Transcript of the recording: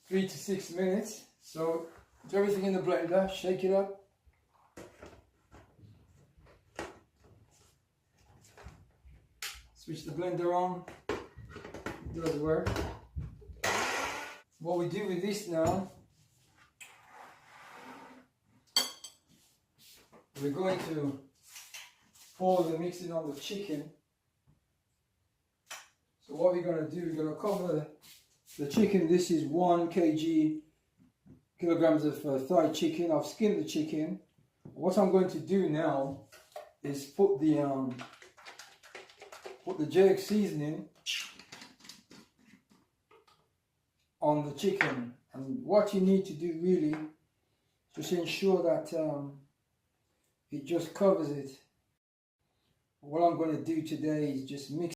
3 to 6 minutes. So do everything in the blender, shake it up. Switch the blender on, it does work. What we do with this now, we're going to pour the mixing on the chicken. So what we're going to do, we're going to cover the chicken. This is 1 kilograms of thigh chicken. I've skinned the chicken. What I'm going to do now is put the jerk seasoning on the chicken. And what you need to do really, just ensure that it just covers it. What I'm going to do today is just mix